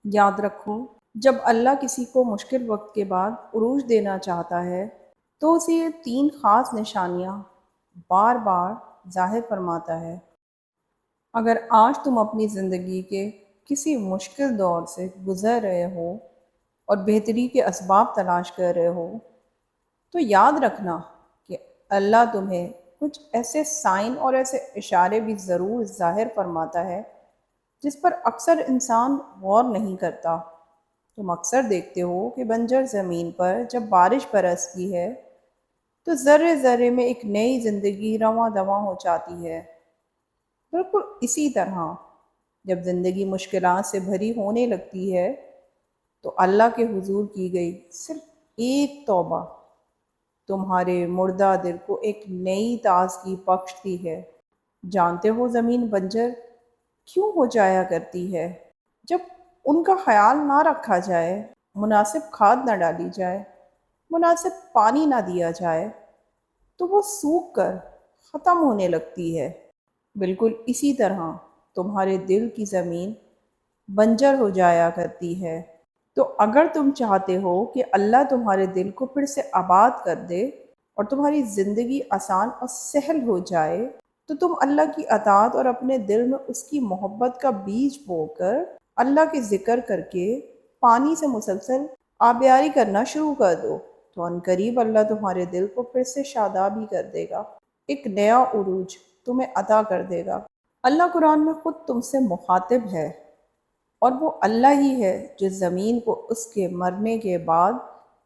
یاد رکھو، جب اللہ کسی کو مشکل وقت کے بعد عروج دینا چاہتا ہے تو اسے یہ تین خاص نشانیاں بار بار ظاہر فرماتا ہے۔ اگر آج تم اپنی زندگی کے کسی مشکل دور سے گزر رہے ہو اور بہتری کے اسباب تلاش کر رہے ہو، تو یاد رکھنا کہ اللہ تمہیں کچھ ایسے سائن اور ایسے اشارے بھی ضرور ظاہر فرماتا ہے جس پر اکثر انسان غور نہیں کرتا۔ تم اکثر دیکھتے ہو کہ بنجر زمین پر جب بارش برستی ہے تو ذرے ذرے میں ایک نئی زندگی رواں دواں ہو جاتی ہے۔ بالکل اسی طرح جب زندگی مشکلات سے بھری ہونے لگتی ہے تو اللہ کے حضور کی گئی صرف ایک توبہ تمہارے مردہ دل کو ایک نئی تازگی بخشتی ہے۔ جانتے ہو زمین بنجر کیوں ہو جایا کرتی ہے؟ جب ان کا خیال نہ رکھا جائے، مناسب کھاد نہ ڈالی جائے، مناسب پانی نہ دیا جائے تو وہ سوکھ کر ختم ہونے لگتی ہے۔ بالکل اسی طرح تمہارے دل کی زمین بنجر ہو جایا کرتی ہے۔ تو اگر تم چاہتے ہو کہ اللہ تمہارے دل کو پھر سے آباد کر دے اور تمہاری زندگی آسان اور سہل ہو جائے، تو تم اللہ کی اطاعت اور اپنے دل میں اس کی محبت کا بیج بو کر اللہ کے ذکر کر کے پانی سے مسلسل آبیاری کرنا شروع کر دو، تو ان قریب اللہ تمہارے دل کو پھر سے شاداب ہی کر دے گا، ایک نیا عروج تمہیں عطا کر دے گا۔ اللہ قرآن میں خود تم سے مخاطب ہے، اور وہ اللہ ہی ہے جو زمین کو اس کے مرنے کے بعد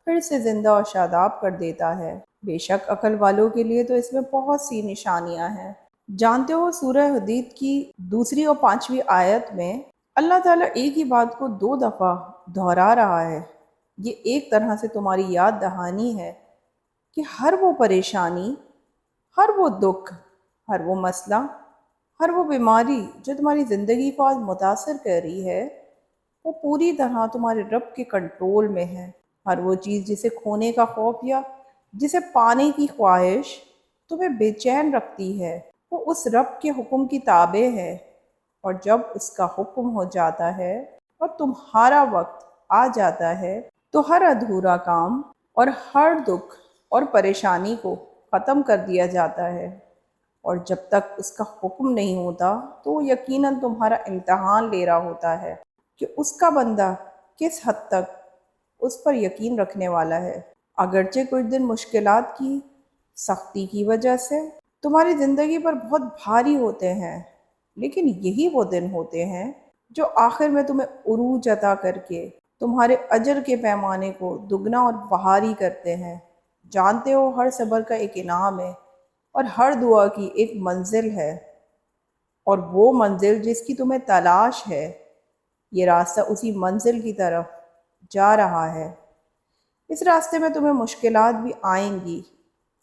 پھر سے زندہ اور شاداب کر دیتا ہے۔ بے شک عقل والوں کے لیے تو اس میں بہت سی نشانیاں ہیں۔ جانتے ہو سورہ حدید کی دوسری اور پانچویں آیت میں اللہ تعالیٰ ایک ہی بات کو دو دفعہ دہرا رہا ہے۔ یہ ایک طرح سے تمہاری یاد دہانی ہے کہ ہر وہ پریشانی، ہر وہ دکھ، ہر وہ مسئلہ، ہر وہ بیماری جو تمہاری زندگی کو آج متاثر کر رہی ہے، وہ پوری طرح تمہارے رب کے کنٹرول میں ہے۔ ہر وہ چیز جسے کھونے کا خوف یا جسے پانے کی خواہش تمہیں بے چین رکھتی ہے، وہ اس رب کے حکم کی تابع ہے، اور جب اس کا حکم ہو جاتا ہے اور تمہارا وقت آ جاتا ہے تو ہر ادھورا کام اور ہر دکھ اور پریشانی کو ختم کر دیا جاتا ہے۔ اور جب تک اس کا حکم نہیں ہوتا تو وہ یقیناً تمہارا امتحان لے رہا ہوتا ہے کہ اس کا بندہ کس حد تک اس پر یقین رکھنے والا ہے۔ اگرچہ کچھ دن مشکلات کی سختی کی وجہ سے تمہاری زندگی پر بہت بھاری ہوتے ہیں، لیکن یہی وہ دن ہوتے ہیں جو آخر میں تمہیں عروج عطا کر کے تمہارے اجر کے پیمانے کو دگنا اور بہاری کرتے ہیں۔ جانتے ہو ہر صبر کا ایک انعام ہے اور ہر دعا کی ایک منزل ہے، اور وہ منزل جس کی تمہیں تلاش ہے، یہ راستہ اسی منزل کی طرف جا رہا ہے۔ اس راستے میں تمہیں مشکلات بھی آئیں گی،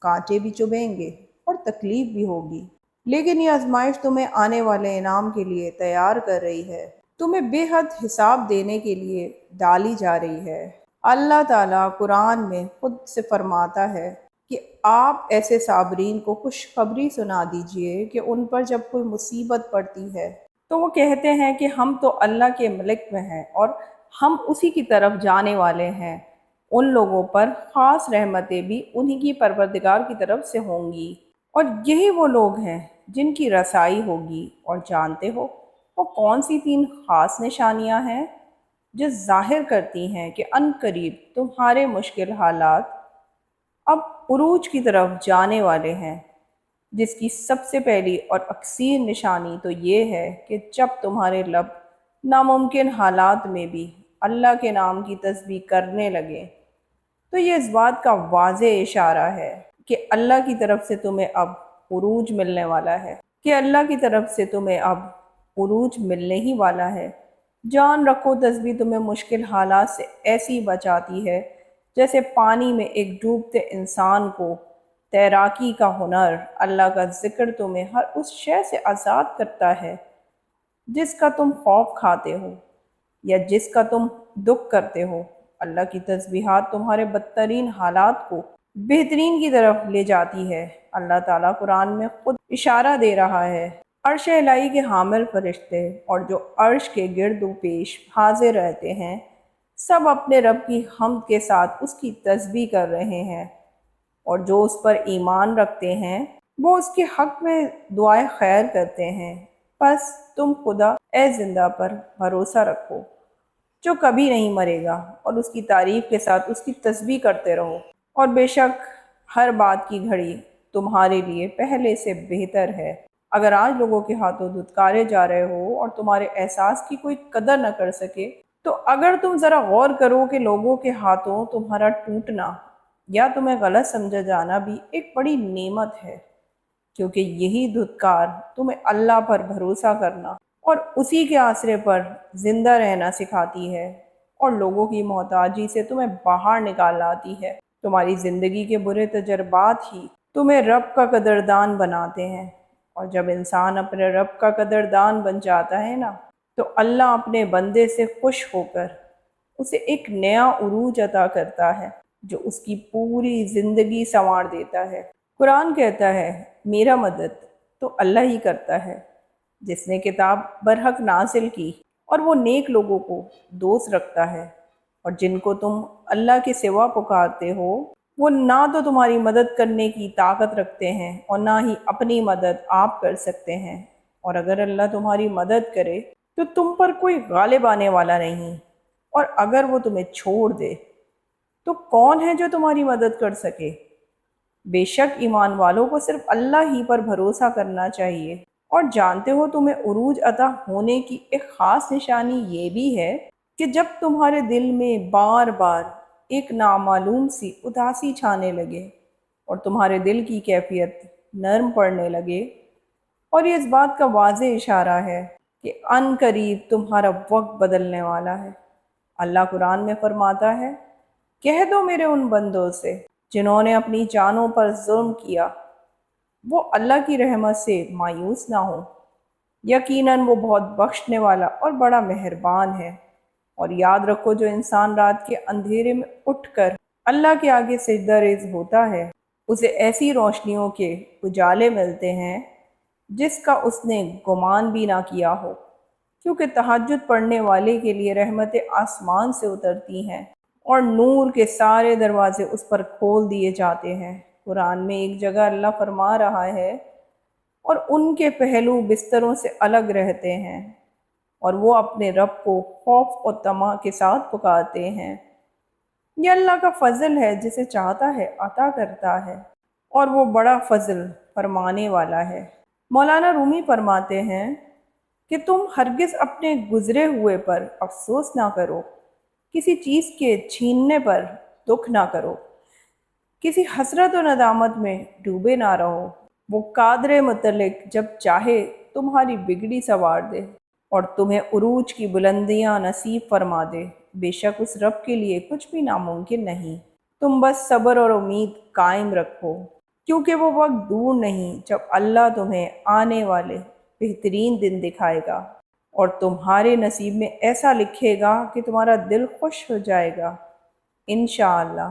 کانٹے بھی چبھیں گے اور تکلیف بھی ہوگی، لیکن یہ آزمائش تمہیں آنے والے انعام کے لیے تیار کر رہی ہے، تمہیں بے حد حساب دینے کے لیے ڈالی جا رہی ہے۔ اللہ تعالیٰ قرآن میں خود سے فرماتا ہے کہ آپ ایسے صابرین کو خوشخبری سنا دیجئے کہ ان پر جب کوئی مصیبت پڑتی ہے تو وہ کہتے ہیں کہ ہم تو اللہ کے ملک میں ہیں اور ہم اسی کی طرف جانے والے ہیں۔ ان لوگوں پر خاص رحمتیں بھی انہی کی پروردگار کی طرف سے ہوں گی، اور یہی وہ لوگ ہیں جن کی رسائی ہوگی۔ اور جانتے ہو وہ کون سی تین خاص نشانیاں ہیں جو ظاہر کرتی ہیں کہ ان قریب تمہارے مشکل حالات اب عروج کی طرف جانے والے ہیں؟ جس کی سب سے پہلی اور اکثیر نشانی تو یہ ہے کہ جب تمہارے لب ناممکن حالات میں بھی اللہ کے نام کی تسبیح کرنے لگے، تو یہ اس بات کا واضح اشارہ ہے کہ اللہ کی طرف سے تمہیں اب عروج ملنے والا ہے، کہ اللہ کی طرف سے تمہیں اب عروج ملنے ہی والا ہے۔ جان رکھو تسبیح تمہیں مشکل حالات سے ایسی بچاتی ہے جیسے پانی میں ایک ڈوبتے انسان کو تیراکی کا ہنر۔ اللہ کا ذکر تمہیں ہر اس شے سے آزاد کرتا ہے جس کا تم خوف کھاتے ہو یا جس کا تم دکھ کرتے ہو۔ اللہ کی تسبیحات تمہارے بدترین حالات کو بہترین کی طرف لے جاتی ہے۔ اللہ تعالیٰ قرآن میں خود اشارہ دے رہا ہے عرش الہی کے حامل فرشتے اور جو عرش کے گرد و پیش حاضر رہتے ہیں، سب اپنے رب کی حمد کے ساتھ اس کی تسبیح کر رہے ہیں، اور جو اس پر ایمان رکھتے ہیں وہ اس کے حق میں دعائیں خیر کرتے ہیں۔ پس تم خدا اے زندہ پر بھروسہ رکھو جو کبھی نہیں مرے گا، اور اس کی تعریف کے ساتھ اس کی تسبیح کرتے رہو، اور بے شک ہر بات کی گھڑی تمہارے لیے پہلے سے بہتر ہے۔ اگر آج لوگوں کے ہاتھوں دھتکارے جا رہے ہو اور تمہارے احساس کی کوئی قدر نہ کر سکے، تو اگر تم ذرا غور کرو کہ لوگوں کے ہاتھوں تمہارا ٹوٹنا یا تمہیں غلط سمجھا جانا بھی ایک بڑی نعمت ہے، کیونکہ یہی دھتکار تمہیں اللہ پر بھروسہ کرنا اور اسی کے آسرے پر زندہ رہنا سکھاتی ہے، اور لوگوں کی محتاجی سے تمہیں باہر نکال لاتی ہے۔ تمہاری زندگی کے برے تجربات ہی تمہیں رب کا قدردان بناتے ہیں، اور جب انسان اپنے رب کا قدردان بن جاتا ہے نا، تو اللہ اپنے بندے سے خوش ہو کر اسے ایک نیا عروج عطا کرتا ہے جو اس کی پوری زندگی سنوار دیتا ہے۔ قرآن کہتا ہے، میرا مدد تو اللہ ہی کرتا ہے جس نے کتاب برحق نازل کی، اور وہ نیک لوگوں کو دوست رکھتا ہے، اور جن کو تم اللہ کے سوا پکارتے ہو وہ نہ تو تمہاری مدد کرنے کی طاقت رکھتے ہیں اور نہ ہی اپنی مدد آپ کر سکتے ہیں، اور اگر اللہ تمہاری مدد کرے تو تم پر کوئی غالب آنے والا نہیں، اور اگر وہ تمہیں چھوڑ دے تو کون ہے جو تمہاری مدد کر سکے؟ بے شک ایمان والوں کو صرف اللہ ہی پر بھروسہ کرنا چاہیے۔ اور جانتے ہو تمہیں عروج عطا ہونے کی ایک خاص نشانی یہ بھی ہے کہ جب تمہارے دل میں بار بار ایک نامعلوم سی اداسی چھانے لگے اور تمہارے دل کی کیفیت نرم پڑنے لگے، اور یہ اس بات کا واضح اشارہ ہے کہ ان قریب تمہارا وقت بدلنے والا ہے۔ اللہ قرآن میں فرماتا ہے، کہہ دو میرے ان بندوں سے جنہوں نے اپنی جانوں پر ظلم کیا، وہ اللہ کی رحمت سے مایوس نہ ہو، یقیناً وہ بہت بخشنے والا اور بڑا مہربان ہے۔ اور یاد رکھو، جو انسان رات کے اندھیرے میں اٹھ کر اللہ کے آگے سجدہ ریز ہوتا ہے، اسے ایسی روشنیوں کے اجالے ملتے ہیں جس کا اس نے گمان بھی نہ کیا ہو، کیونکہ تہجد پڑھنے والے کے لیے رحمتیں آسمان سے اترتی ہیں اور نور کے سارے دروازے اس پر کھول دیے جاتے ہیں۔ قرآن میں ایک جگہ اللہ فرما رہا ہے، اور ان کے پہلو بستروں سے الگ رہتے ہیں، اور وہ اپنے رب کو خوف اور طمع کے ساتھ پکارتے ہیں۔ یہ اللہ کا فضل ہے، جسے چاہتا ہے عطا کرتا ہے، اور وہ بڑا فضل فرمانے والا ہے۔ مولانا رومی فرماتے ہیں کہ تم ہرگز اپنے گزرے ہوئے پر افسوس نہ کرو، کسی چیز کے چھیننے پر دکھ نہ کرو، کسی حسرت و ندامت میں ڈوبے نہ رہو۔ وہ قادر مطلق جب چاہے تمہاری بگڑی سنوار دے اور تمہیں عروج کی بلندیاں نصیب فرما دے۔ بے شک اس رب کے لیے کچھ بھی ناممکن نہیں۔ تم بس صبر اور امید قائم رکھو، کیونکہ وہ وقت دور نہیں جب اللہ تمہیں آنے والے بہترین دن دکھائے گا، اور تمہارے نصیب میں ایسا لکھے گا کہ تمہارا دل خوش ہو جائے گا، انشاءاللہ۔